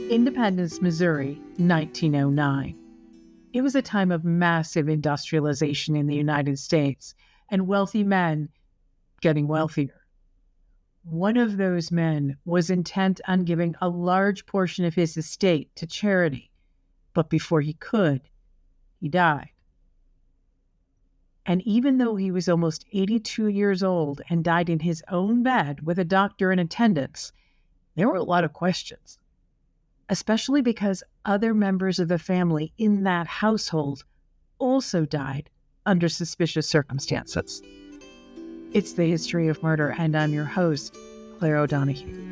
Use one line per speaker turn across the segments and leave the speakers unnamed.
Independence, Missouri, 1909. It was a time of massive industrialization in the United States and wealthy men getting wealthier. One of those men was intent on giving a large portion of his estate to charity, but before he could, he died. And even though he was almost 82 years old and died in his own bed with a doctor in attendance, there were a lot of questions, especially because other members of the family in that household also died under suspicious circumstances. It's the History of Murder, and I'm your host, Clare O'Donoghue.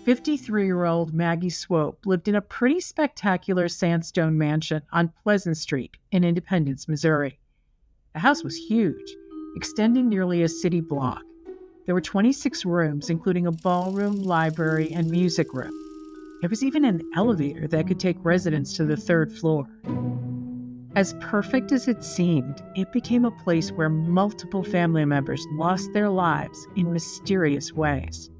"53-year-old Maggie Swope lived in a pretty spectacular sandstone mansion on Pleasant Street in Independence, Missouri. The house was huge, extending nearly a city block. There were 26 rooms, including a ballroom, library, and music room. There was even an elevator that could take residents to the third floor. As perfect as it seemed, it became a place where multiple family members lost their lives in mysterious ways.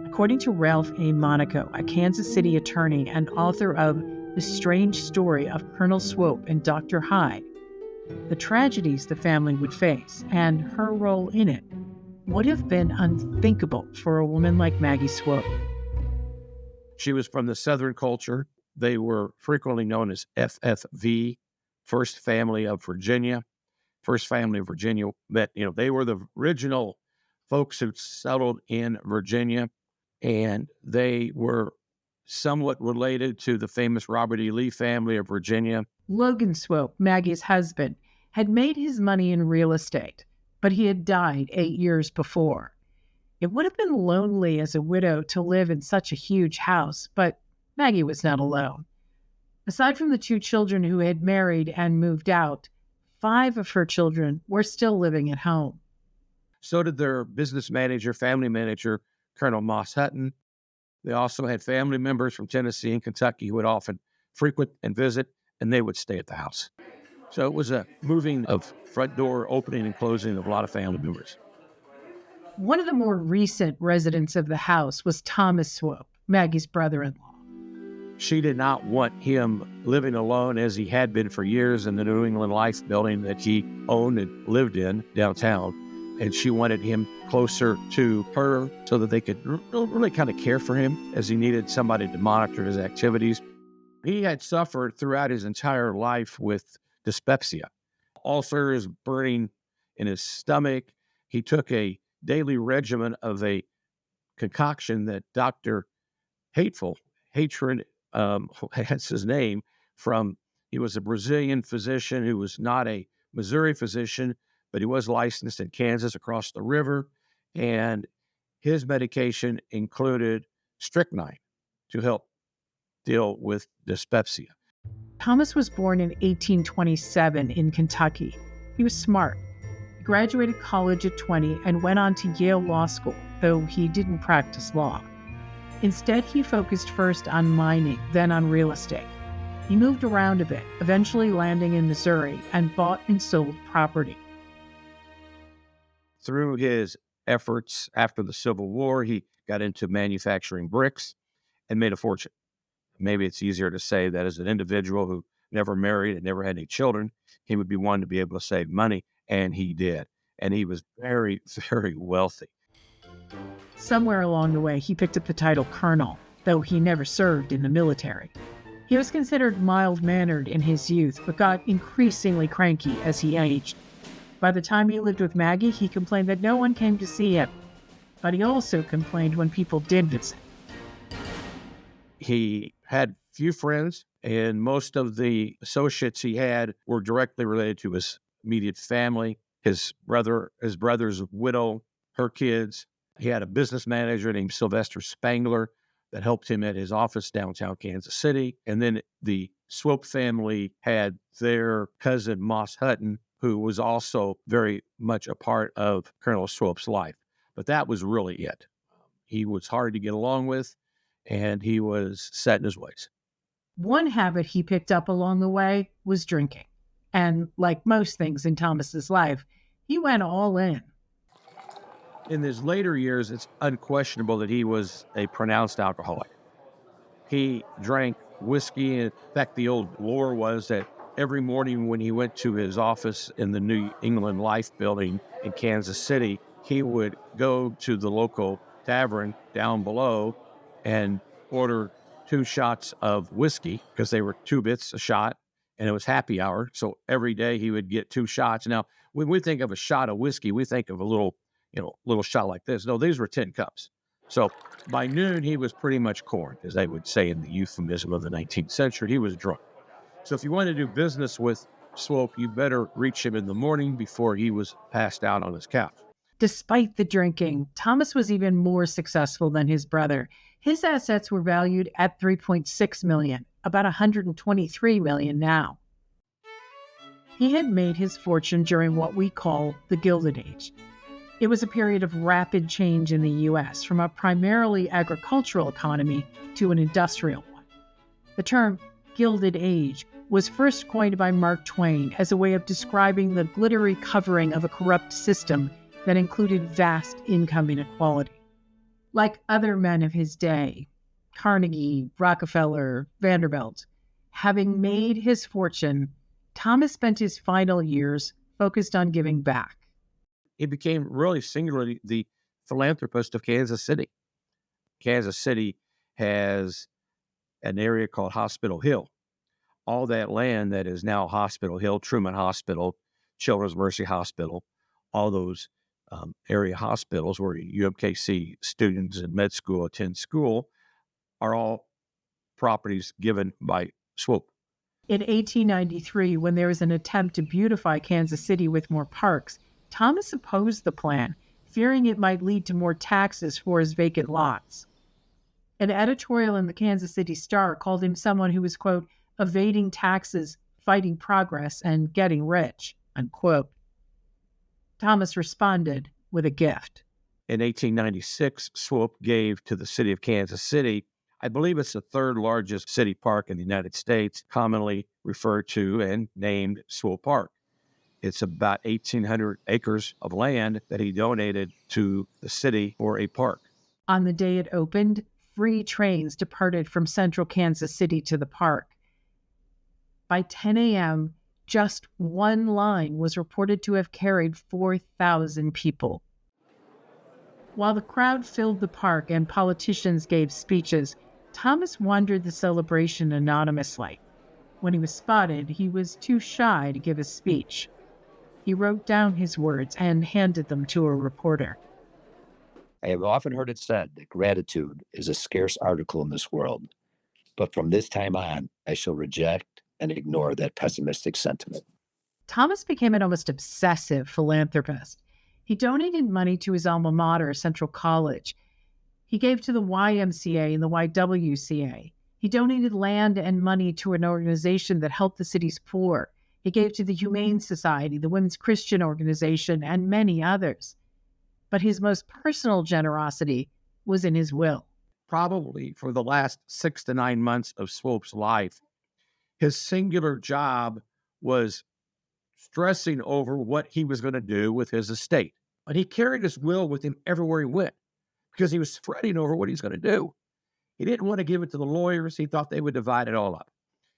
According to Ralph A. Monaco, a Kansas City attorney and author of The Strange Story of Colonel Swope and Dr. Hyde, the tragedies the family would face and her role in it would have been unthinkable for a woman like Maggie Swope.
She was from the Southern culture. They were frequently known as FFV, First Family of Virginia. First Family of Virginia, they were the original folks who settled in Virginia, and they were somewhat related to the famous Robert E. Lee family of Virginia.
Logan Swope, Maggie's husband, had made his money in real estate, but he had died 8 years before. It would have been lonely as a widow to live in such a huge house, but Maggie was not alone. Aside from the 2 children who had married and moved out, 5 of her children were still living at home.
So did their business manager, family manager, Colonel Moss Hutton. They also had family members from Tennessee and Kentucky who would often frequent and visit, and they would stay at the house. So it was a moving of front door opening and closing of a lot of family members.
One of the more recent residents of the house was Thomas Swope, Maggie's brother-in-law.
She did not want him living alone as he had been for years in the New England Life building that he owned and lived in downtown. And she wanted him closer to her so that they could really kind of care for him, as he needed somebody to monitor his activities. He had suffered throughout his entire life with dyspepsia, ulcers, burning in his stomach. He took a daily regimen of a concoction that Dr. Hatred, that's his name, he was a Brazilian physician who was not a Missouri physician, but he was licensed in Kansas across the river, and his medication included strychnine to help deal with dyspepsia.
Thomas was born in 1827 in Kentucky. He was smart. He graduated college at 20 and went on to Yale Law School, though he didn't practice law. Instead, he focused first on mining, then on real estate. He moved around a bit, eventually landing in Missouri, and bought and sold property.
Through his efforts after the Civil War, he got into manufacturing bricks and made a fortune. Maybe it's easier to say that as an individual who never married and never had any children, he would be one to be able to save money, and he did. And he was very, very wealthy.
Somewhere along the way, he picked up the title Carnal, though he never served in the military. He was considered mild-mannered in his youth, but got increasingly cranky as he aged. By the time he lived with Maggie, he complained that no one came to see him, but he also complained when people did visit.
He had few friends, and most of the associates he had were directly related to his immediate family, his brother's widow, her kids. He had a business manager named Sylvester Spangler that helped him at his office downtown Kansas City. And then the Swope family had their cousin Moss Hutton, who was also very much a part of Colonel Swope's life. But that was really it. He was hard to get along with, and he was set in his ways.
One habit he picked up along the way was drinking. And like most things in Thomas's life, he went all in.
In his later years, it's unquestionable that he was a pronounced alcoholic. He drank whiskey. In fact, the old lore was that every morning when he went to his office in the New England Life building in Kansas City, he would go to the local tavern down below and order 2 shots of whiskey because they were 2 bits a shot, and it was happy hour. So every day he would get 2 shots. Now, when we think of a shot of whiskey, we think of a little shot like this. No, these were 10 cups. So by noon, he was pretty much corned, as they would say in the euphemism of the 19th century. He was drunk. So if you want to do business with Swope, you better reach him in the morning before he was passed out on his couch.
Despite the drinking, Thomas was even more successful than his brother. His assets were valued at $3.6 million, about $123 million now. He had made his fortune during what we call the Gilded Age. It was a period of rapid change in the U.S., from a primarily agricultural economy to an industrial one. The term Gilded Age was first coined by Mark Twain as a way of describing the glittery covering of a corrupt system that included vast income inequality. Like other men of his day, Carnegie, Rockefeller, Vanderbilt, having made his fortune, Thomas spent his final years focused on giving back.
He became really singularly the philanthropist of Kansas City. Kansas City has an area called Hospital Hill. All that land that is now Hospital Hill, Truman Hospital, Children's Mercy Hospital, all those area hospitals where UMKC students in med school attend school are all properties given by Swope.
In 1893, when there was an attempt to beautify Kansas City with more parks, Thomas opposed the plan, fearing it might lead to more taxes for his vacant lots. An editorial in the Kansas City Star called him someone who was, quote, evading taxes, fighting progress, and getting rich, unquote. Thomas responded with a gift.
In 1896, Swope gave to the city of Kansas City, I believe it's the 3rd largest city park in the United States, commonly referred to and named Swope Park. It's about 1,800 acres of land that he donated to the city for a park.
On the day it opened, free trains departed from central Kansas City to the park. By 10 a.m., just one line was reported to have carried 4,000 people. While the crowd filled the park and politicians gave speeches, Thomas wandered the celebration anonymously. When he was spotted, he was too shy to give a speech. He wrote down his words and handed them to a reporter.
I have often heard it said that gratitude is a scarce article in this world, but from this time on, I shall reject and ignore that pessimistic sentiment.
Thomas became an almost obsessive philanthropist. He donated money to his alma mater, Central College. He gave to the YMCA and the YWCA. He donated land and money to an organization that helped the city's poor. He gave to the Humane Society, the Women's Christian Organization, and many others. But his most personal generosity was in his will.
Probably for the last 6 to 9 months of Swope's life, his singular job was stressing over what he was going to do with his estate. But he carried his will with him everywhere he went because he was fretting over what he's going to do. He didn't want to give it to the lawyers. He thought they would divide it all up.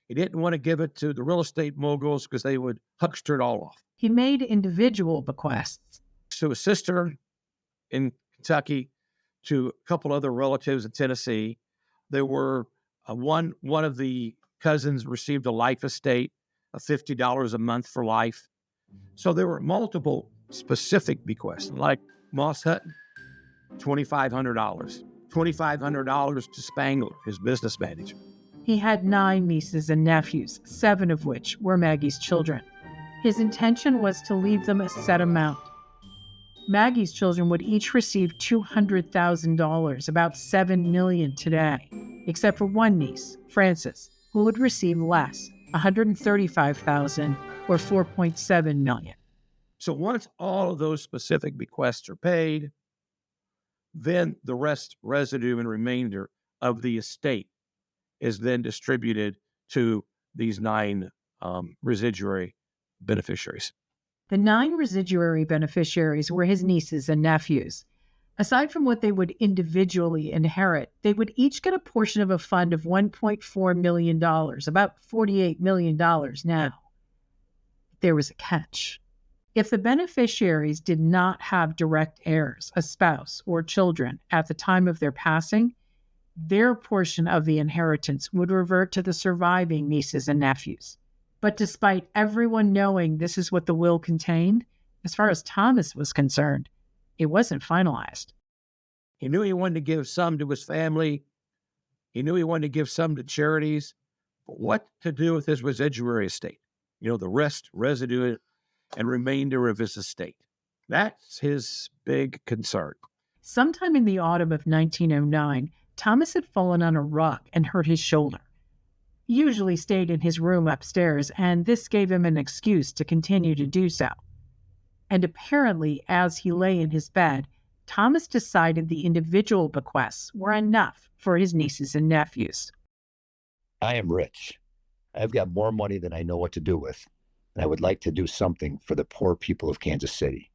He didn't want to give it to the real estate moguls because they would huckster it all off.
He made individual bequests.
To a sister in Kentucky, to a couple other relatives in Tennessee. There were one of the cousins received a life estate of $50 a month for life. So there were multiple specific bequests, like Moss Hutton, $2,500. $2,500 to Spangler, his business manager.
He had 9 nieces and nephews, 7 of which were Maggie's children. His intention was to leave them a set amount. Maggie's children would each receive $200,000, about $7 million today, except for one niece, Frances, who would receive less, $135,000 or $4.7 million.
So once all of those specific bequests are paid, then the residue and remainder of the estate is then distributed to these 9 residuary beneficiaries.
The 9 residuary beneficiaries were his nieces and nephews. Aside from what they would individually inherit, they would each get a portion of a fund of $1.4 million, about $48 million now. There was a catch. If the beneficiaries did not have direct heirs, a spouse, or children at the time of their passing, their portion of the inheritance would revert to the surviving nieces and nephews. But despite everyone knowing this is what the will contained, as far as Thomas was concerned, it wasn't finalized.
He knew he wanted to give some to his family. He knew he wanted to give some to charities. But what to do with his residuary estate? The residue and remainder of his estate. That's his big concern.
Sometime in the autumn of 1909, Thomas had fallen on a rock and hurt his shoulder. He usually stayed in his room upstairs, and this gave him an excuse to continue to do so. And apparently, as he lay in his bed, Thomas decided the individual bequests were enough for his nieces and nephews.
I am rich. I've got more money than I know what to do with, and I would like to do something for the poor people of Kansas City.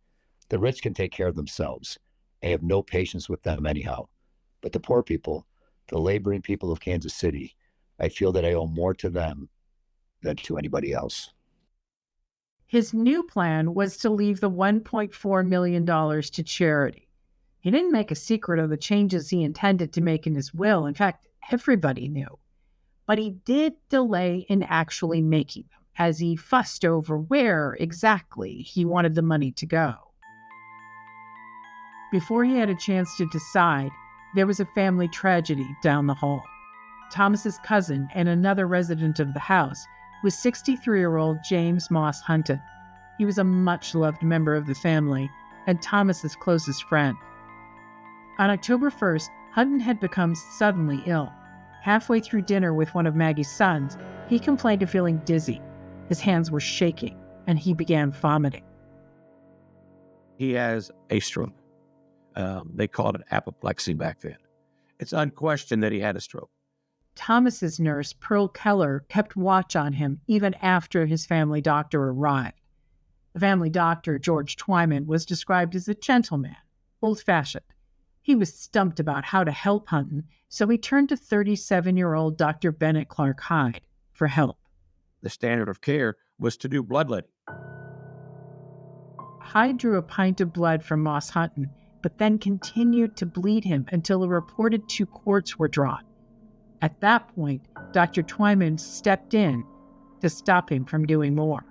The rich can take care of themselves. I have no patience with them anyhow. But the poor people, the laboring people of Kansas City, I feel that I owe more to them than to anybody else.
His new plan was to leave the $1.4 million to charity. He didn't make a secret of the changes he intended to make in his will. In fact, everybody knew. But he did delay in actually making them, as he fussed over where exactly he wanted the money to go. Before he had a chance to decide, there was a family tragedy down the hall. Thomas's cousin and another resident of the house was 63-year-old James Moss Hunton. He was a much-loved member of the family and Thomas's closest friend. On October 1st, Hunton had become suddenly ill. Halfway through dinner with one of Maggie's sons, he complained of feeling dizzy. His hands were shaking, and he began vomiting.
He has a stroke. They called it apoplexy back then. It's unquestioned that he had a stroke.
Thomas's nurse, Pearl Keller, kept watch on him even after his family doctor arrived. The family doctor, George Twyman, was described as a gentleman, old-fashioned. He was stumped about how to help Hunton, so he turned to 37-year-old Dr. Bennett Clark Hyde for help.
The standard of care was to do bloodletting.
Hyde drew a pint of blood from Moss Hunton, but then continued to bleed him until a reported 2 quarts were drawn. At that point, Dr. Twyman stepped in to stop him from doing more.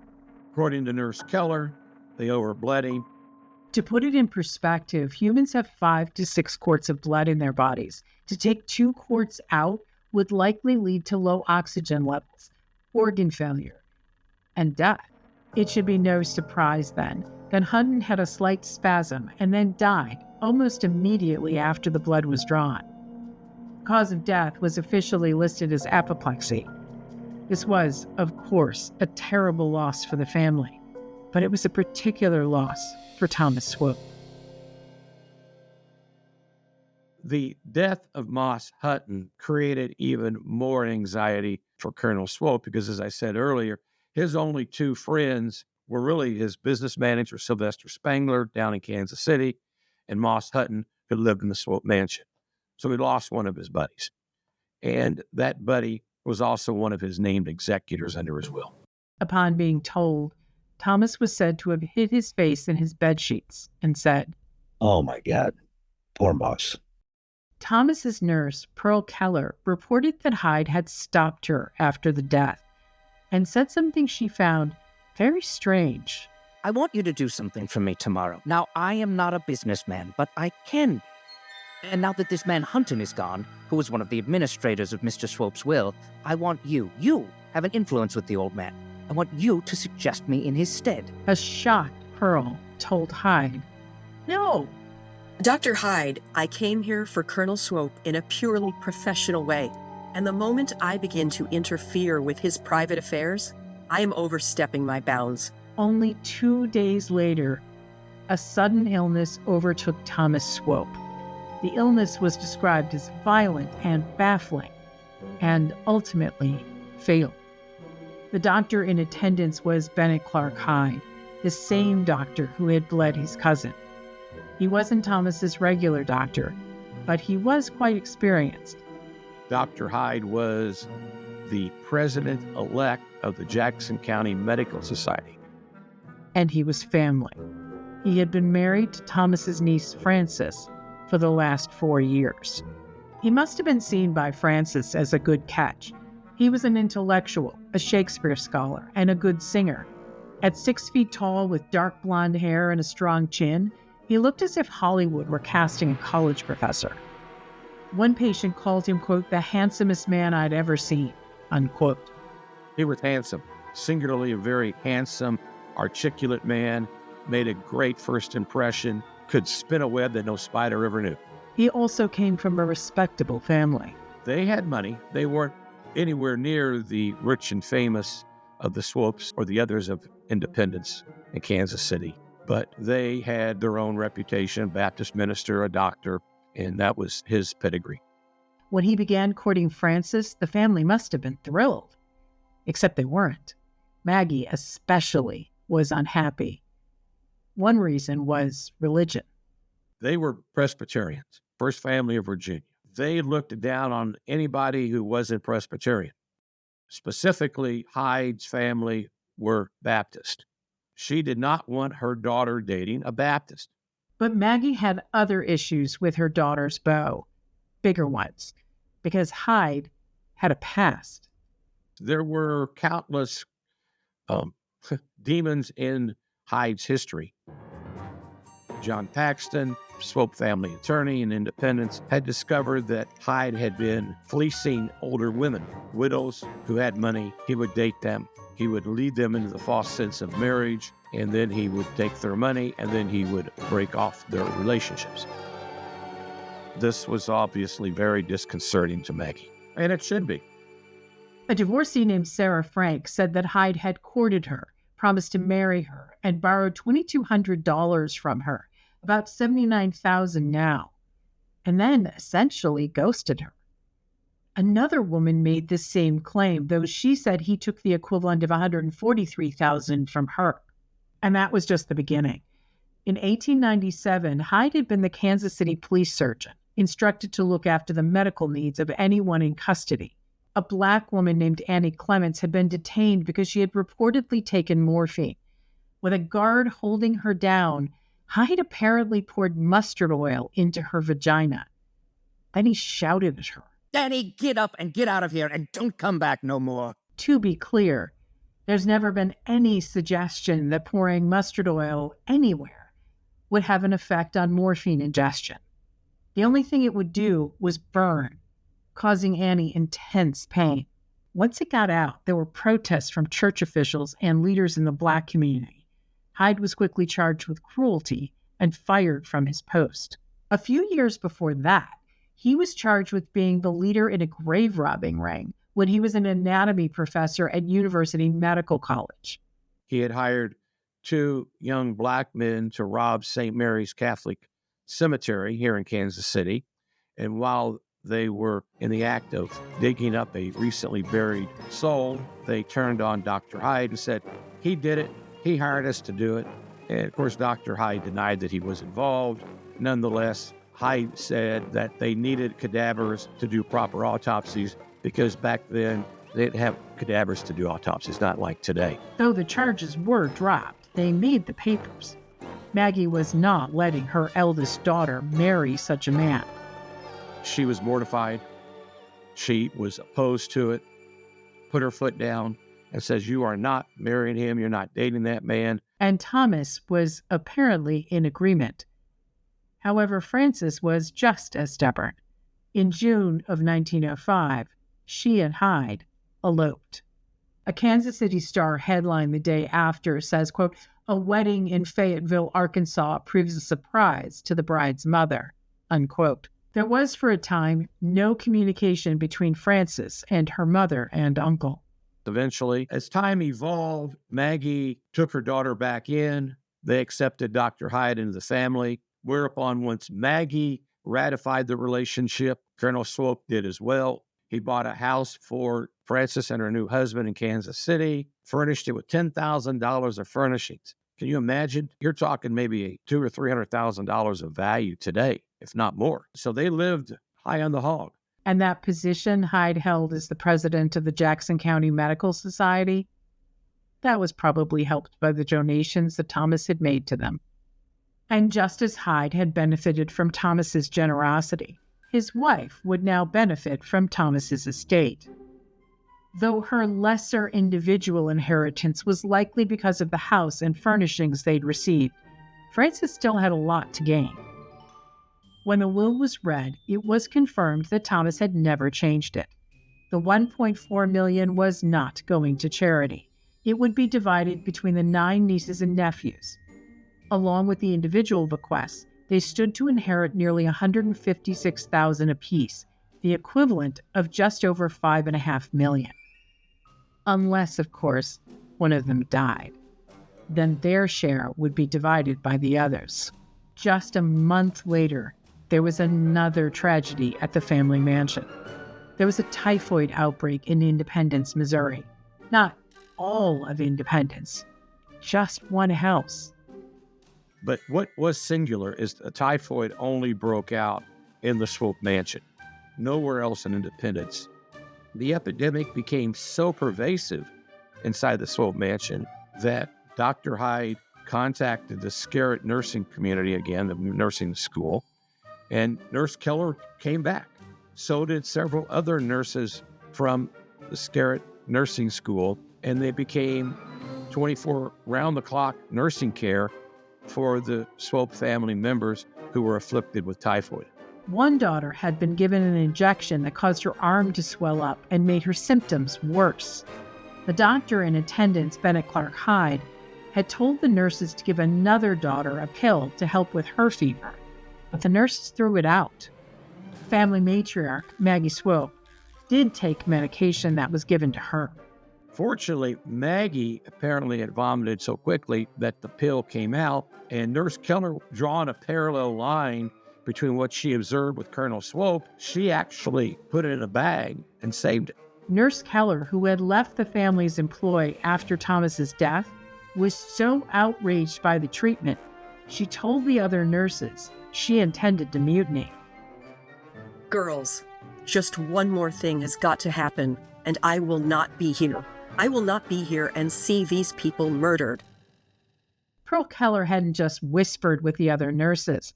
According to Nurse Keller, they overbled him.
To put it in perspective, humans have 5 to 6 quarts of blood in their bodies. To take 2 quarts out would likely lead to low oxygen levels, organ failure, and death. It should be no surprise then that Hunton had a slight spasm and then died almost immediately after the blood was drawn. The cause of death was officially listed as apoplexy. This was, of course, a terrible loss for the family, but it was a particular loss for Thomas Swope.
The death of Moss Hunton created even more anxiety for Colonel Swope because, as I said earlier, his only 2 friends were really his business manager, Sylvester Spangler, down in Kansas City, and Moss Hunton, who lived in the Swope mansion. So he lost one of his buddies. And that buddy was also one of his named executors under his will.
Upon being told, Thomas was said to have hid his face in his bedsheets and said,
"Oh my God, poor Moss."
Thomas's nurse, Pearl Keller, reported that Hyde had stopped her after the death and said something she found very strange.
"I want you to do something for me tomorrow. Now, I am not a businessman, but I can be. And now that this man Hunton is gone, who was one of the administrators of Mr. Swope's will, I want you have an influence with the old man. I want you to suggest me in his stead."
A shocked Pearl told Hyde, "No."
Dr. Hyde, I came here for Colonel Swope in a purely professional way, and the moment I begin to interfere with his private affairs, I am overstepping my bounds.
Only 2 days later, a sudden illness overtook Thomas Swope. The illness was described as violent and baffling, and ultimately, fatal. The doctor in attendance was Bennett Clark Hyde, the same doctor who had bled his cousin. He wasn't Thomas's regular doctor, but he was quite experienced.
Dr. Hyde was the president-elect of the Jackson County Medical Society.
And he was family. He had been married to Thomas's niece, Frances, for the last 4 years. He must have been seen by Frances as a good catch. He was an intellectual, a Shakespeare scholar, and a good singer. At 6 feet tall with dark blonde hair and a strong chin, he looked as if Hollywood were casting a college professor. One patient called him, quote, the handsomest man I'd ever seen, unquote.
He was handsome, singularly a very handsome, articulate man, made a great first impression, could spin a web that no spider ever knew.
He also came from a respectable family.
They had money. They weren't anywhere near the rich and famous of the Swopes or the others of Independence in Kansas City, but they had their own reputation, Baptist minister, a doctor, and that was his pedigree.
When he began courting Frances, the family must have been thrilled. Except they weren't. Maggie especially was unhappy. One reason was religion.
They were Presbyterians, first family of Virginia. They looked down on anybody who wasn't Presbyterian. Specifically, Hyde's family were Baptist. She did not want her daughter dating a Baptist.
But Maggie had other issues with her daughter's beau, bigger ones, because Hyde had a past.
There were countless demons in Hyde's history. John Paxton, Swope family attorney in Independence, had discovered that Hyde had been fleecing older women, widows who had money. He would date them. He would lead them into the false sense of marriage, and then he would take their money, and then he would break off their relationships. This was obviously very disconcerting to Maggie, and it should be.
A divorcee named Sarah Frank said that Hyde had courted her, promised to marry her, and borrowed $2,200 from her, about $79,000 now, and then essentially ghosted her. Another woman made the same claim, though she said he took the equivalent of $143,000 from her. And that was just the beginning. In 1897, Hyde had been the Kansas City police surgeon, instructed to look after the medical needs of anyone in custody. A black woman named Annie Clements had been detained because she had reportedly taken morphine. With a guard holding her down, Hyde apparently poured mustard oil into her vagina. Then he shouted at her.
Danny, get up and get out of here and don't come back no more.
To be clear, there's never been any suggestion that pouring mustard oil anywhere would have an effect on morphine ingestion. The only thing it would do was burn, causing Annie intense pain. Once it got out, there were protests from church officials and leaders in the black community. Hyde was quickly charged with cruelty and fired from his post. A few years before that, he was charged with being the leader in a grave robbing ring when he was an anatomy professor at University Medical College.
He had hired 2 young black men to rob St. Mary's Catholic Cemetery here in Kansas City. And while they were in the act of digging up a recently buried soul, they turned on Dr. Hyde and said, he did it. He hired us to do it. And of course, Dr. Hyde denied that he was involved. Nonetheless, Hyde said that they needed cadavers to do proper autopsies because back then they didn't have cadavers to do autopsies, not like today.
Though the charges were dropped, they made the papers. Maggie was not letting her eldest daughter marry such a man.
She was mortified. She was opposed to it, put her foot down and says, you are not marrying him. You're not dating that man.
And Thomas was apparently in agreement. However, Frances was just as stubborn. In June of 1905, she and Hyde eloped. A Kansas City Star headline the day after says, quote, a wedding in Fayetteville, Arkansas proves a surprise to the bride's mother, unquote. There was for a time no communication between Frances and her mother and uncle.
Eventually, as time evolved, Maggie took her daughter back in. They accepted Dr. Hyde into the family. Whereupon, once Maggie ratified the relationship, Colonel Swope did as well. He bought a house for Frances and her new husband in Kansas City, furnished it with $10,000 of furnishings. Can you imagine? You're talking maybe $200,000 or $300,000 of value today, if not more. So they lived high on the hog.
And that position Hyde held as the president of the Jackson County Medical Society, that was probably helped by the donations that Thomas had made to them. And just as Hyde had benefited from Thomas's generosity, his wife would now benefit from Thomas's estate. Though her lesser individual inheritance was likely because of the house and furnishings they'd received, Frances still had a lot to gain. When the will was read, it was confirmed that Thomas had never changed it. The $1.4 million was not going to charity. It would be divided between the 9 nieces and nephews. Along with the individual bequests, they stood to inherit nearly $156,000 apiece, the equivalent of just over $5.5 million. Unless, of course, one of them died. Then their share would be divided by the others. Just a month later, there was another tragedy at the family mansion. There was a typhoid outbreak in Independence, Missouri. Not all of Independence, just one house.
But what was singular is the typhoid only broke out in the Swope mansion, nowhere else in Independence. The epidemic became so pervasive inside the Swope mansion that Dr. Hyde contacted the Scarrett nursing community again, the nursing school, and Nurse Keller came back. So did several other nurses from the Scarrett nursing school, and they became 24 round-the-clock nursing care for the Swope family members who were afflicted with typhoid.
One daughter had been given an injection that caused her arm to swell up and made her symptoms worse. The doctor in attendance, Bennett Hyde, had told the nurses to give another daughter a pill to help with her fever, but the nurses threw it out. Family matriarch, Maggie Swope, did take medication that was given to her.
Fortunately, Maggie apparently had vomited so quickly that the pill came out, and Nurse Keller, drawing a parallel line between what she observed with Colonel Swope, she actually put it in a bag and saved it.
Nurse Keller, who had left the family's employ after Thomas's death, was so outraged by the treatment, she told the other nurses she intended to mutiny.
Girls, just one more thing has got to happen, and I will not be here. I will not be here and see these people murdered.
Pearl Keller hadn't just whispered with the other nurses.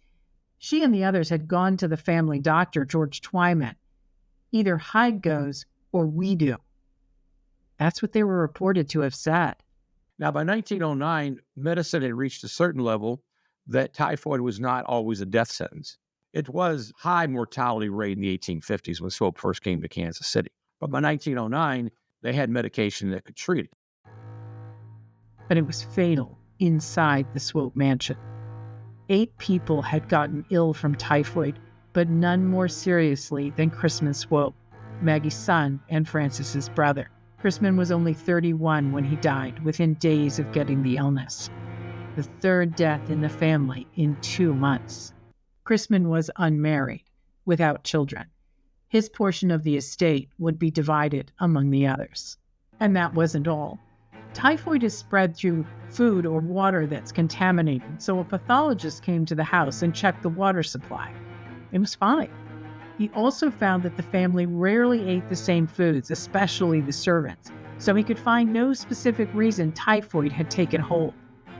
She and the others had gone to the family doctor, George Twyman. Either Hyde goes or we do. That's what they were reported to have said.
Now, by 1909, medicine had reached a certain level that typhoid was not always a death sentence. It was high mortality rate in the 1850s when Swope first came to Kansas City. But by 1909, they had medication that could treat it.
But it was fatal inside the Swope mansion. 8 people had gotten ill from typhoid, but none more seriously than Chrisman Swope, Maggie's son and Frances's brother. Chrisman was only 31 when he died, within days of getting the illness. The third death in the family in 2 months. Chrisman was unmarried, without children. His portion of the estate would be divided among the others. And that wasn't all. Typhoid is spread through food or water that's contaminated, so a pathologist came to the house and checked the water supply. It was fine. He also found that the family rarely ate the same foods, especially the servants, so he could find no specific reason typhoid had taken hold.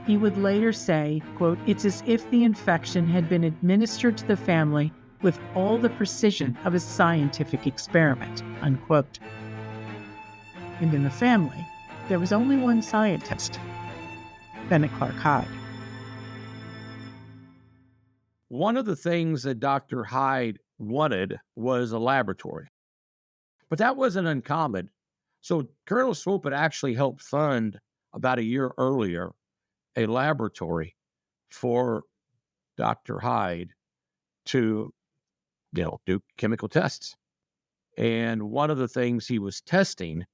He would later say, quote, "It's as if the infection had been administered to the family with all the precision of a scientific experiment," unquote. And in the family, there was only one scientist, Bennett Hyde.
One of the things that Dr. Hyde wanted was a laboratory. But that wasn't uncommon. So Colonel Swope had actually helped fund, about a year earlier, a laboratory for Dr. Hyde to, do chemical tests. And one of the things he was testing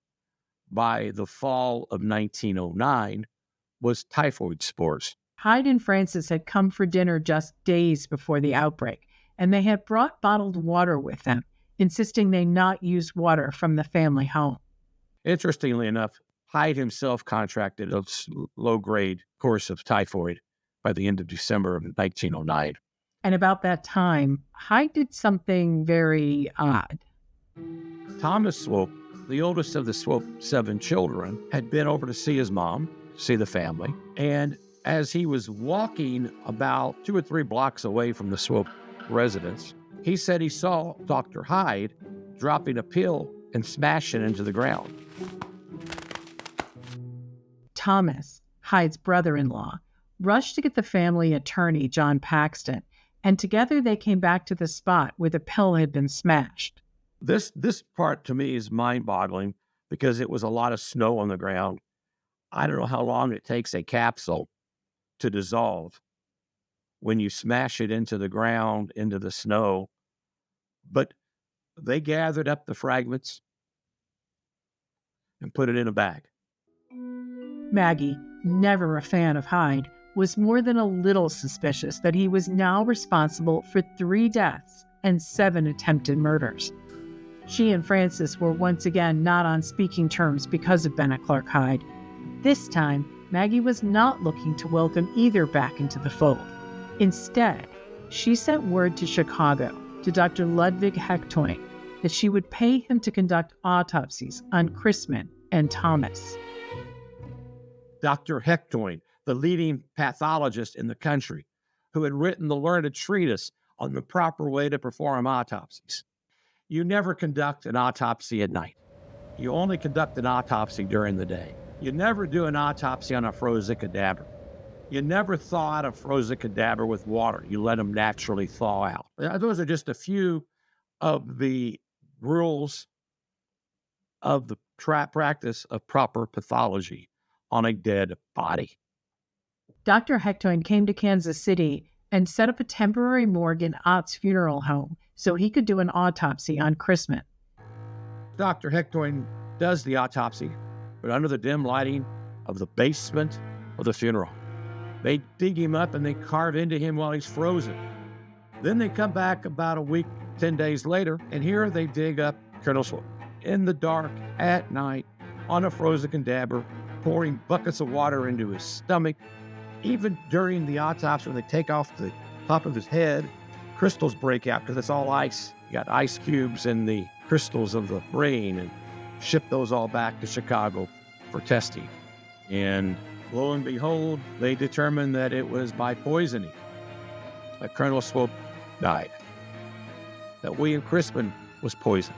by the fall of 1909 was typhoid spores.
Hyde and Frances had come for dinner just days before the outbreak, and they had brought bottled water with them, insisting they not use water from the family home.
Interestingly enough, Hyde himself contracted a low-grade course of typhoid by the end of December of 1909.
And about that time, Hyde did something very odd.
Thomas Swope, the oldest of the Swope 7 children, had been over to see his mom, see the family, and as he was walking about 2 or 3 blocks away from the Swope residence, he said he saw Dr. Hyde dropping a pill and smashing it into the ground.
Thomas, Hyde's brother-in-law, rushed to get the family attorney, John Paxton, and together they came back to the spot where the pill had been smashed.
This part to me is mind-boggling because it was a lot of snow on the ground. I don't know how long it takes a capsule to dissolve when you smash it into the ground, into the snow. But they gathered up the fragments and put it in a bag.
Maggie, never a fan of Hyde, was more than a little suspicious that he was now responsible for 3 deaths and 7 attempted murders. She and Francis were once again not on speaking terms because of Bennett Clark Hyde. This time, Maggie was not looking to welcome either back into the fold. Instead, she sent word to Chicago to Dr. Ludwig Hechtoin that she would pay him to conduct autopsies on Chrisman and Thomas.
Dr. Hechtoin, the leading pathologist in the country, who had written the learned treatise on the proper way to perform autopsies. You never conduct an autopsy at night. You only conduct an autopsy during the day. You never do an autopsy on a frozen cadaver. You never thaw out a frozen cadaver with water. You let them naturally thaw out. Those are just a few of the rules of the practice of proper pathology on a dead body.
Dr. Hechtoin came to Kansas City and set up a temporary morgue in Ott's funeral home so he could do an autopsy on Chrisman.
Dr. Hechtoin does the autopsy, but under the dim lighting of the basement of the funeral. They dig him up and they carve into him while he's frozen. Then they come back about a week, 10 days later, and here they dig up Colonel Swope in the dark at night on a frozen cadaver, pouring buckets of water into his stomach. Even during the autopsy, when they take off the top of his head, crystals break out because it's all ice. You got ice cubes in the crystals of the brain, and ship those all back to Chicago for testing. And lo and behold, they determined that it was by poisoning that Colonel Swope died, that William Chrisman was poisoned,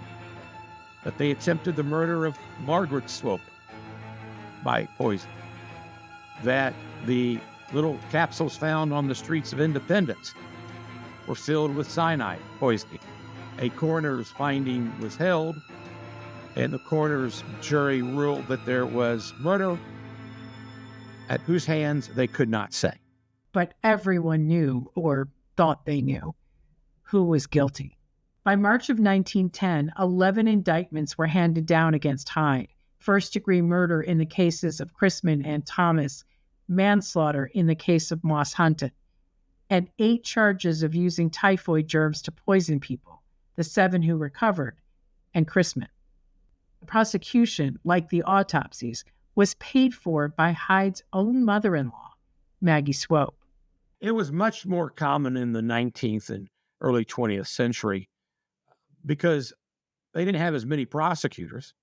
that they attempted the murder of Margaret Swope by poison, that the little capsules found on the streets of Independence were filled with cyanide poisoning. A coroner's finding was held, and the coroner's jury ruled that there was murder at whose hands they could not say.
But everyone knew, or thought they knew, who was guilty. By March of 1910, 11 indictments were handed down against Hyde: first-degree murder in the cases of Chrisman and Thomas, manslaughter in the case of Moss Hunton, and 8 charges of using typhoid germs to poison people, the 7 who recovered, and Chrisman. The prosecution, like the autopsies, was paid for by Hyde's own mother-in-law, Maggie Swope.
It was much more common in the 19th and early 20th century because they didn't have as many prosecutors.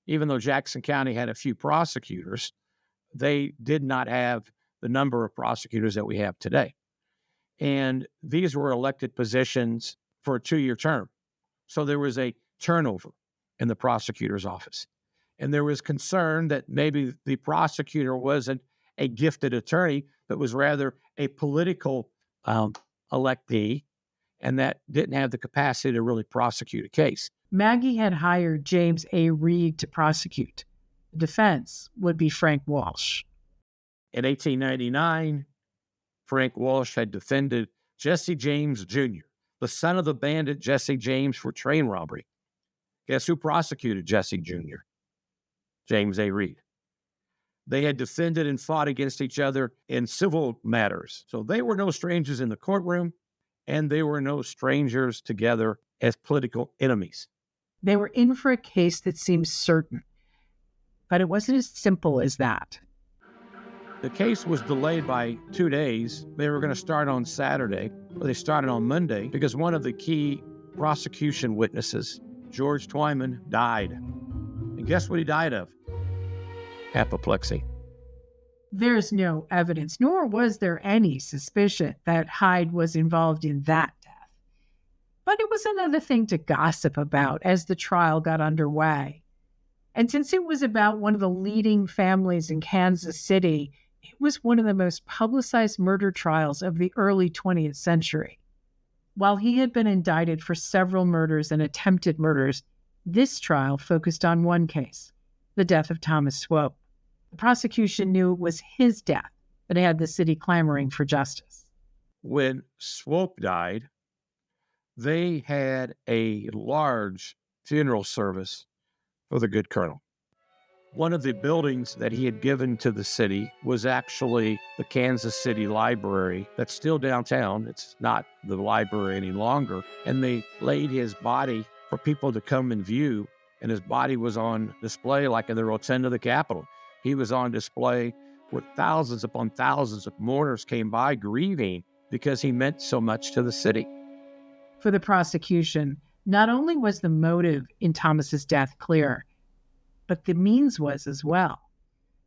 Even though Jackson County had a few prosecutors, they did not have the number of prosecutors that we have today. And these were elected positions for a 2-year term. So there was a turnover in the prosecutor's office. And there was concern that maybe the prosecutor wasn't a gifted attorney, but was rather a political electee, and that didn't have the capacity to really prosecute a case.
Maggie had hired James A. Reed to prosecute. The defense would be Frank Walsh.
In 1899, Frank Walsh had defended Jesse James Jr., the son of the bandit Jesse James, for train robbery. Guess who prosecuted Jesse Jr.? James A. Reed. They had defended and fought against each other in civil matters. So they were no strangers in the courtroom, and they were no strangers together as political enemies.
They were in for a case that seemed certain, but it wasn't as simple as that.
The case was delayed by 2 days. They were going to start on Saturday, but they started on Monday because one of the key prosecution witnesses, George Twyman, died. And guess what he died of? Apoplexy.
There's no evidence, nor was there any suspicion that Hyde was involved in that death. But it was another thing to gossip about as the trial got underway. And since it was about one of the leading families in Kansas City, it was one of the most publicized murder trials of the early 20th century. While he had been indicted for several murders and attempted murders, this trial focused on one case, the death of Thomas Swope. The prosecution knew it was his death that had the city clamoring for justice.
When Swope died, they had a large funeral service for the good Colonel. One of the buildings that he had given to the city was actually the Kansas City Library that's still downtown. It's not the library any longer. And they laid his body for people to come and view, and his body was on display like in the rotunda of the Capitol. He was on display where thousands upon thousands of mourners came by grieving because he meant so much to the city.
For the prosecution, not only was the motive in Thomas's death clear, but the means was as well.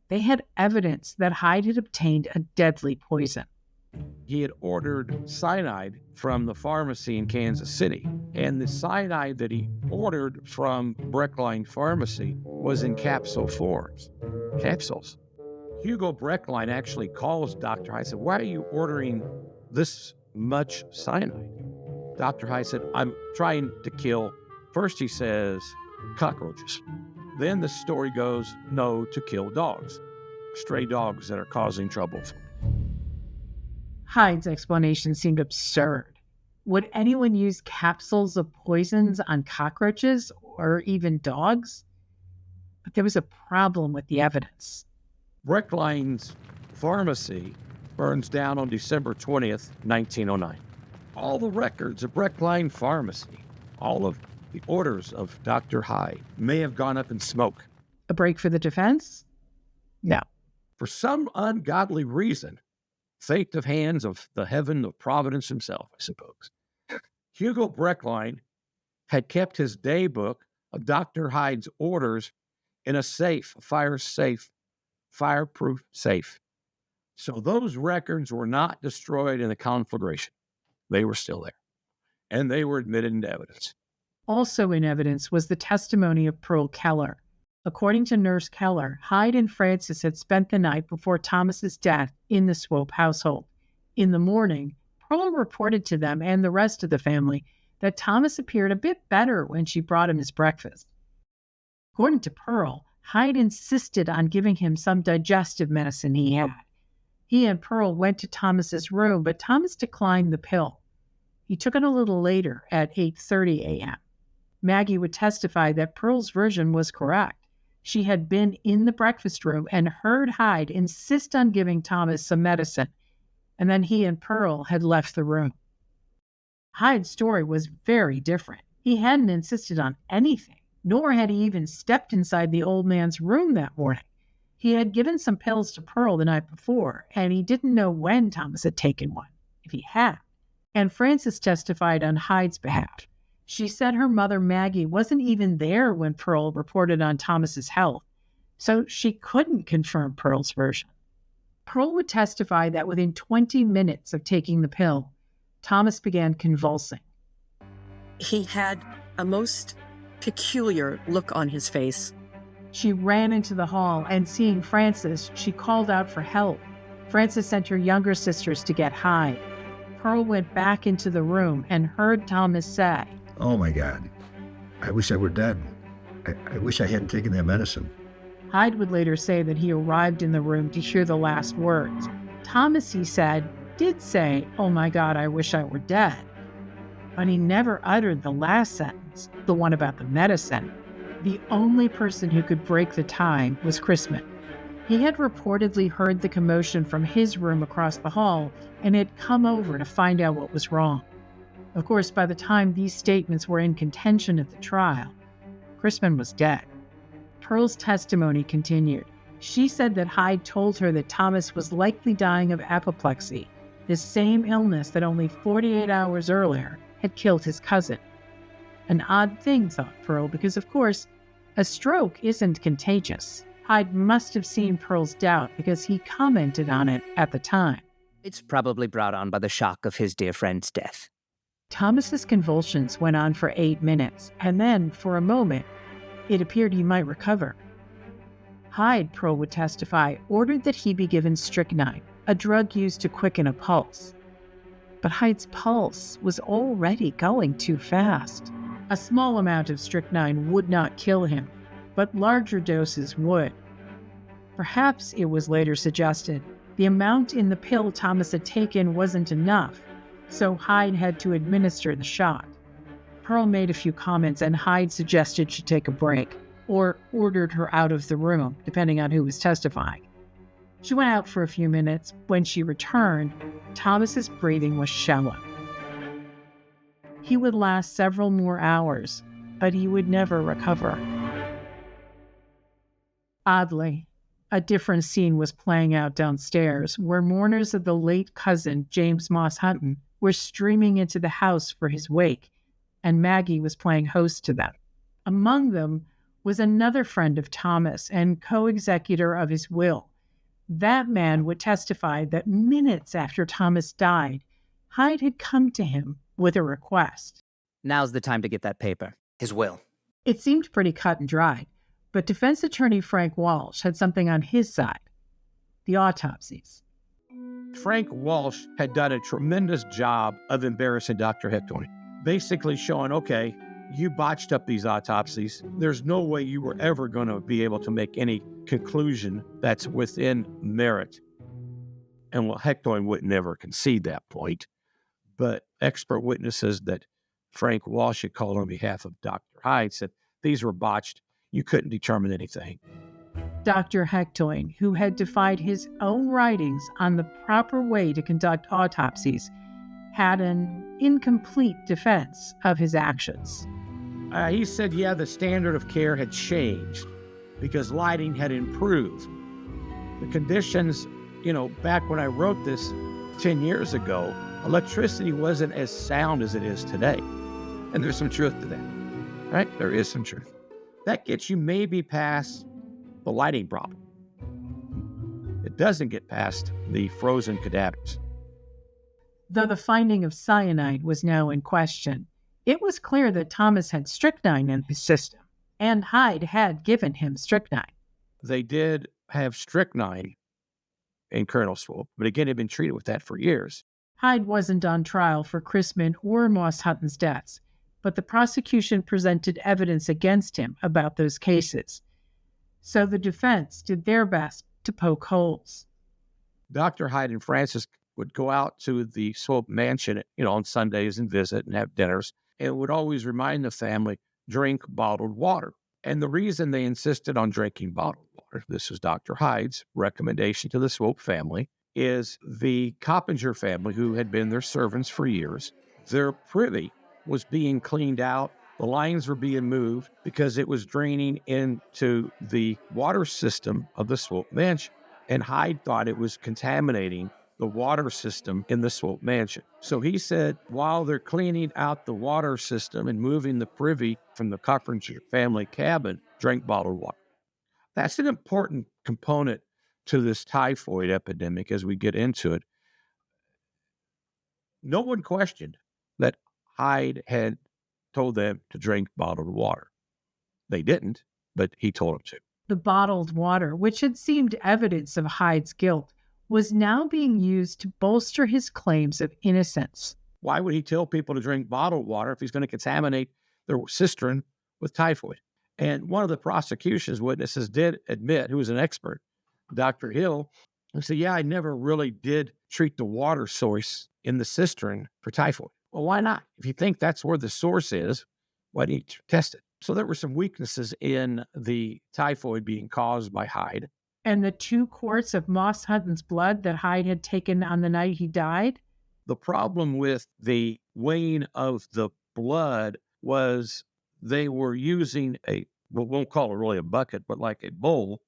They had evidence that Hyde had obtained a deadly poison.
He had ordered cyanide from the pharmacy in Kansas City, and the cyanide that he ordered from Brereton Pharmacy was in capsule forms. Capsules. Hugo Brereton actually calls Dr. Hyde and said, "Why are you ordering this much cyanide?" Dr. Hyde said, "I'm trying to kill," first he says, "cockroaches." Then the story goes, "No, to kill dogs, stray dogs that are causing trouble."
Hyde's explanation seemed absurd. Would anyone use capsules of poisons on cockroaches or even dogs? But there was a problem with the evidence.
Brereton's pharmacy burns down on December 20th, 1909. All the records of Brereton Pharmacy, all of the orders of Dr. Hyde may have gone up in smoke.
A break for the defense? No.
For some ungodly reason, faked of hands of the heaven of Providence himself, I suppose, Hugo Brereton had kept his day book of Dr. Hyde's orders in a safe, a fireproof safe. So those records were not destroyed in the conflagration. They were still there, and they were admitted into evidence.
Also in evidence was the testimony of Pearl Keller. According to Nurse Keller, Hyde and Francis had spent the night before Thomas's death in the Swope household. In the morning, Pearl reported to them and the rest of the family that Thomas appeared a bit better when she brought him his breakfast. According to Pearl, Hyde insisted on giving him some digestive medicine he had. He and Pearl went to Thomas's room, but Thomas declined the pill. He took it a little later at 8:30 a.m. Maggie would testify that Pearl's version was correct. She had been in the breakfast room and heard Hyde insist on giving Thomas some medicine, and then he and Pearl had left the room. Hyde's story was very different. He hadn't insisted on anything, nor had he even stepped inside the old man's room that morning. He had given some pills to Pearl the night before, and he didn't know when Thomas had taken one, if he had. And Frances testified on Hyde's behalf. She said her mother, Maggie, wasn't even there when Pearl reported on Thomas's health, so she couldn't confirm Pearl's version. Pearl would testify that within 20 minutes of taking the pill, Thomas began convulsing.
He had a most peculiar look on his face.
She ran into the hall, and seeing Frances, she called out for help. Frances sent her younger sisters to get Hyde. Pearl went back into the room and heard Thomas say,
"Oh my God, I wish I were dead. I wish I hadn't taken that medicine."
Hyde would later say that he arrived in the room to hear the last words. Thomas, he said, did say, "Oh my God, I wish I were dead." But he never uttered the last sentence, the one about the medicine. The only person who could break the tie was Chrisman. He had reportedly heard the commotion from his room across the hall and had come over to find out what was wrong. Of course, by the time these statements were in contention at the trial, Crispin was dead. Pearl's testimony continued. She said that Hyde told her that Thomas was likely dying of apoplexy, the same illness that only 48 hours earlier had killed his cousin. An odd thing, thought Pearl, because of course, a stroke isn't contagious. Hyde must have seen Pearl's doubt because he commented on it at the time.
It's probably brought on by the shock of his dear friend's death.
Thomas's convulsions went on for 8 minutes, and then, for a moment, it appeared he might recover. Hyde, Pearl would testify, ordered that he be given strychnine, a drug used to quicken a pulse. But Hyde's pulse was already going too fast. A small amount of strychnine would not kill him, but larger doses would. Perhaps, it was later suggested, the amount in the pill Thomas had taken wasn't enough, so Hyde had to administer the shot. Pearl made a few comments, and Hyde suggested she take a break, or ordered her out of the room, depending on who was testifying. She went out for a few minutes. When she returned, Thomas's breathing was shallow. He would last several more hours, but he would never recover. Oddly, a different scene was playing out downstairs, where mourners of the late cousin, James Moss Hutton, were streaming into the house for his wake, and Maggie was playing host to them. Among them was another friend of Thomas and co-executor of his will. That man would testify that minutes after Thomas died, Hyde had come to him with a request.
Now's the time to get that paper. His will.
It seemed pretty cut and dried, but defense attorney Frank Walsh had something on his side: the autopsies.
Frank Walsh had done a tremendous job of embarrassing Dr. Hector, basically showing, okay, you botched up these autopsies. There's no way you were ever going to be able to make any conclusion that's within merit. And well, Hector would never concede that point, but expert witnesses that Frank Walsh had called on behalf of Dr. Hyde said these were botched. You couldn't determine anything.
Dr. Hector, who had defied his own writings on the proper way to conduct autopsies, had an incomplete defense of his actions.
He said, yeah, the standard of care had changed because lighting had improved. The conditions, back when I wrote this 10 years ago, electricity wasn't as sound as it is today. And there's some truth to that, right? There is some truth. That gets you maybe past the lighting problem. It doesn't get past the frozen cadavers.
Though the finding of cyanide was now in question, it was clear that Thomas had strychnine in his system, and Hyde had given him strychnine.
They did have strychnine in Colonel Swope, but again, had been treated with that for years.
Hyde wasn't on trial for Crispin or Moss Hutton's deaths, but the prosecution presented evidence against him about those cases. So the defense did their best to poke holes.
Dr. Hyde and Francis would go out to the Swope mansion, on Sundays and visit and have dinners, and would always remind the family, drink bottled water. And the reason they insisted on drinking bottled water, this is Dr. Hyde's recommendation to the Swope family, is the Coppinger family, who had been their servants for years, their privy was being cleaned out. The lines were being moved because it was draining into the water system of the Swope mansion. And Hyde thought it was contaminating the water system in the Swope mansion. So he said, while they're cleaning out the water system and moving the privy from the Coppinger family cabin, drink bottled water. That's an important component to this typhoid epidemic as we get into it. No one questioned that Hyde had told them to drink bottled water. They didn't, but he told them to.
The bottled water, which had seemed evidence of Hyde's guilt, was now being used to bolster his claims of innocence.
Why would he tell people to drink bottled water if he's going to contaminate their cistern with typhoid? And one of the prosecution's witnesses did admit, who was an expert, Dr. Hill, and said, yeah, I never really did treat the water source in the cistern for typhoid. Well, why not? If you think that's where the source is, why didn't you test it? So there were some weaknesses in the typhoid being caused by Hyde.
And the 2 quarts of Moss Hutton's blood that Hyde had taken on the night he died?
The problem with the weighing of the blood was they were using we won't call it really a bucket, but like a bowl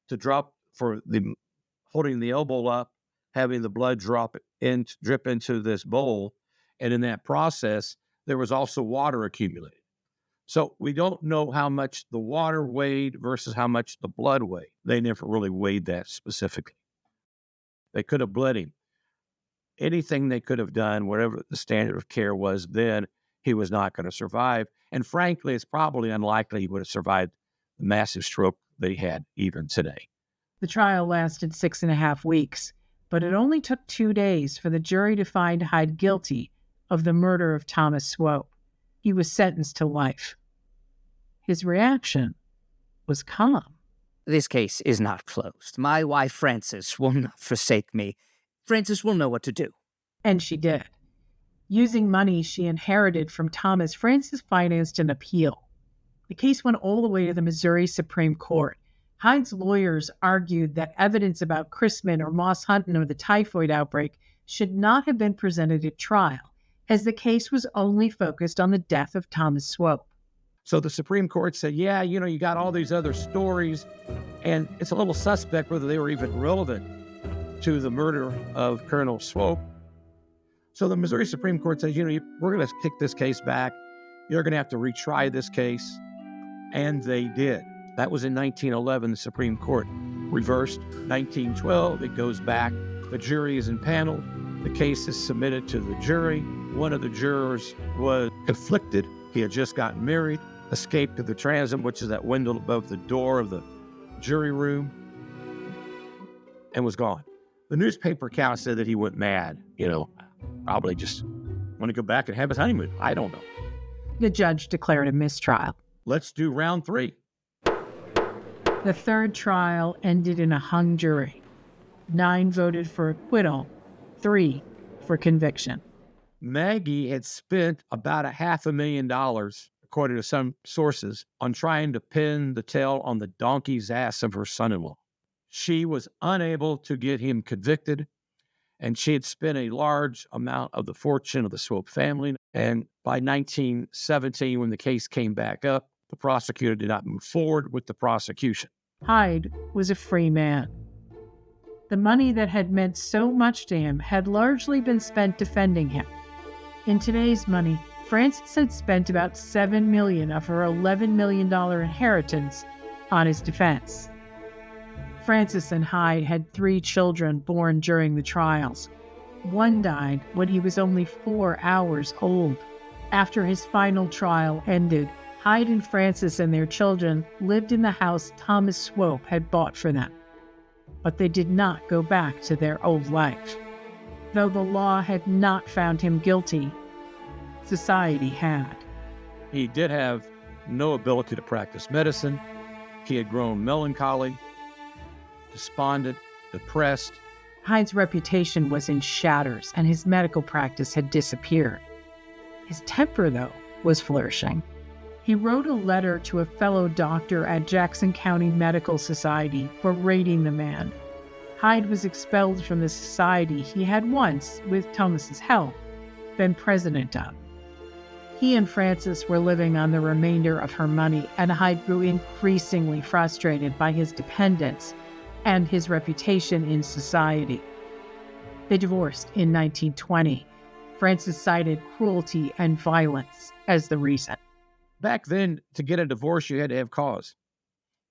to drop for the holding the elbow up, having the blood drip into this bowl. And in that process, there was also water accumulated. So we don't know how much the water weighed versus how much the blood weighed. They never really weighed that specifically. They could have bled him. Anything they could have done, whatever the standard of care was then, he was not going to survive. And frankly, it's probably unlikely he would have survived the massive stroke that he had even today.
The trial lasted 6.5 weeks, but it only took 2 days for the jury to find Hyde guilty of the murder of Thomas Swope. He was sentenced to life. His reaction was calm.
This case is not closed. My wife, Frances, will not forsake me. Frances will know what to do.
And she did. Using money she inherited from Thomas, Frances financed an appeal. The case went all the way to the Missouri Supreme Court. Hyde's lawyers argued that evidence about Chrisman or Moss Hunton or the typhoid outbreak should not have been presented at trial, as the case was only focused on the death of Thomas Swope.
So the Supreme Court said, yeah, you got all these other stories, and it's a little suspect whether they were even relevant to the murder of Colonel Swope. So the Missouri Supreme Court says, we're going to kick this case back. You're going to have to retry this case. And they did. That was in 1911. The Supreme Court reversed. 1912, it goes back. The jury is impaneled. The case is submitted to the jury. One of the jurors was conflicted. He had just gotten married, escaped to the transom, which is that window above the door of the jury room, and was gone. The newspaper account said that he went mad, probably just want to go back and have his honeymoon. I don't know.
The judge declared a mistrial.
Let's do round 3.
The third trial ended in a hung jury. 9 voted for acquittal, 3 for conviction.
Maggie had spent about $500,000, according to some sources, on trying to pin the tail on the donkey's ass of her son-in-law. She was unable to get him convicted, and she had spent a large amount of the fortune of the Swope family. And by 1917, when the case came back up, the prosecutor did not move forward with the prosecution.
Hyde was a free man. The money that had meant so much to him had largely been spent defending him. In today's money, Frances had spent about $7 million of her $11 million inheritance on his defense. Frances and Hyde had 3 children born during the trials. One died when he was only 4 hours old. After his final trial ended, Hyde and Frances and their children lived in the house Thomas Swope had bought for them. But they did not go back to their old life. Though the law had not found him guilty, society had.
He did have no ability to practice medicine. He had grown melancholy, despondent, depressed.
Hyde's reputation was in shatters, and his medical practice had disappeared. His temper, though, was flourishing. He wrote a letter to a fellow doctor at Jackson County Medical Society berating the man. Hyde was expelled from the society he had once, with Thomas's help, been president of. He and Frances were living on the remainder of her money, and Hyde grew increasingly frustrated by his dependence and his reputation in society. They divorced in 1920. Frances cited cruelty and violence as the reason.
Back then, to get a divorce, you had to have cause.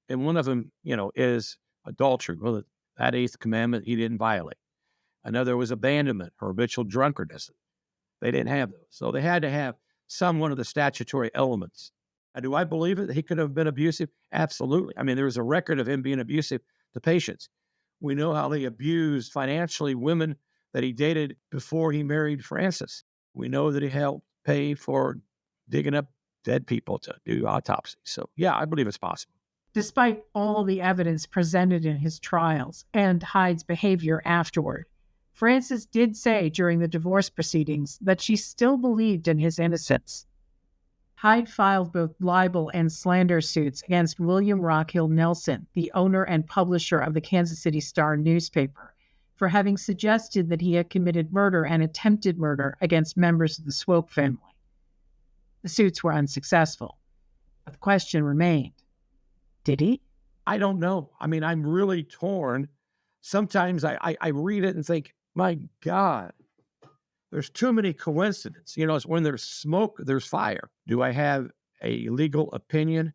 And one of them, is adultery. Well, that 8th commandment he didn't violate. Another was abandonment or habitual drunkenness. They didn't have those. So they had to have one of the statutory elements. And do I believe it? He could have been abusive? Absolutely. I mean, there was a record of him being abusive to patients. We know how he abused financially women that he dated before he married Frances. We know that he helped pay for digging up dead people to do autopsies. So, yeah, I believe it's possible.
Despite all the evidence presented in his trials and Hyde's behavior afterward, Frances did say during the divorce proceedings that she still believed in his innocence. Hyde filed both libel and slander suits against William Rockhill Nelson, the owner and publisher of the Kansas City Star newspaper, for having suggested that he had committed murder and attempted murder against members of the Swope family. The suits were unsuccessful, but the question remained, did he?
I don't know. I mean, I'm really torn. Sometimes I read it and think, my God, there's too many coincidences. You know, it's when there's smoke, there's fire. Do I have a legal opinion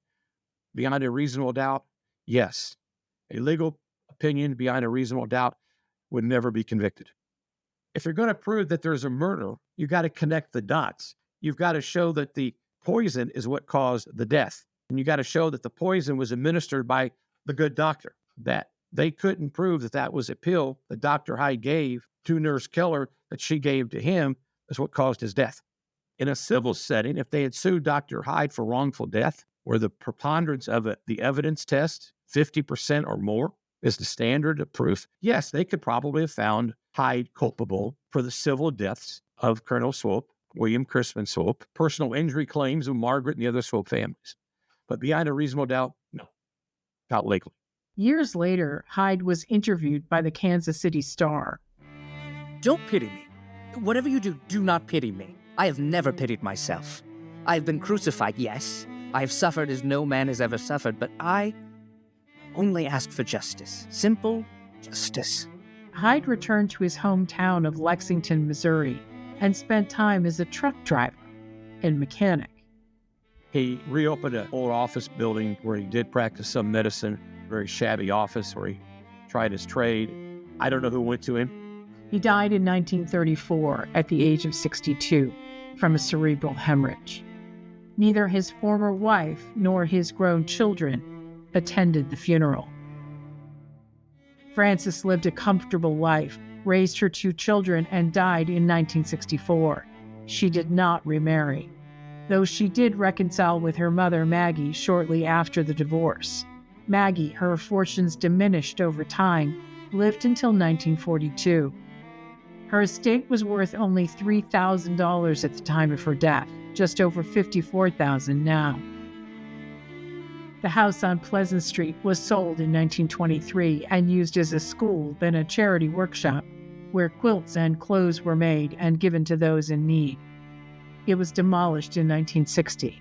beyond a reasonable doubt? Yes. A legal opinion beyond a reasonable doubt would never be convicted. If you're going to prove that there's a murder, you got to connect the dots. You've got to show that the poison is what caused the death. And you got to show that the poison was administered by the good doctor. That they couldn't prove that that was a pill that Dr. Hyde gave to Nurse Keller that she gave to him is what caused his death. In a civil setting, if they had sued Dr. Hyde for wrongful death, where the preponderance of the evidence test, 50% or more, is the standard of proof, yes, they could probably have found Hyde culpable for the civil deaths of Colonel Swope, William Crispin Swope, personal injury claims of Margaret and the other Swope families. But beyond a reasonable doubt, no, not legally.
Years later, Hyde was interviewed by the Kansas City Star.
Don't pity me. Whatever you do, do not pity me. I have never pitied myself. I have been crucified, yes. I have suffered as no man has ever suffered, but I only ask for justice. Simple justice.
Hyde returned to his hometown of Lexington, Missouri, and spent time as a truck driver and mechanic.
He reopened an old office building where he did practice some medicine, very shabby office where he tried his trade. I don't know who went to him.
He died in 1934 at the age of 62 from a cerebral hemorrhage. Neither his former wife nor his grown children attended the funeral. Frances lived a comfortable life, raised her 2 children, and died in 1964. She did not remarry, though she did reconcile with her mother, Maggie, shortly after the divorce. Maggie, her fortunes diminished over time, lived until 1942. Her estate was worth only $3,000 at the time of her death, just over $54,000 now. The house on Pleasant Street was sold in 1923 and used as a school, then a charity workshop, where quilts and clothes were made and given to those in need. It was demolished in 1960.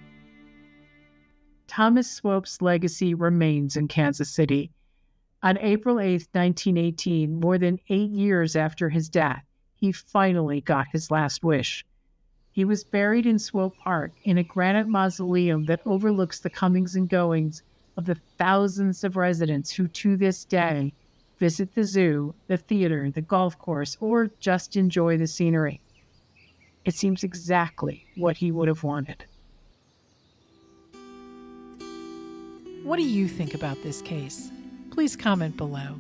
Thomas Swope's legacy remains in Kansas City. On April 8, 1918, more than 8 years after his death, he finally got his last wish. He was buried in Swope Park in a granite mausoleum that overlooks the comings and goings of the thousands of residents who to this day visit the zoo, the theater, the golf course, or just enjoy the scenery. It seems exactly what he would have wanted.
What do you think about this case? Please comment below.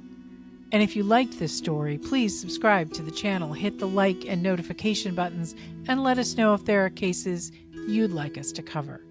And if you liked this story, please subscribe to the channel, hit the like and notification buttons, and let us know if there are cases you'd like us to cover.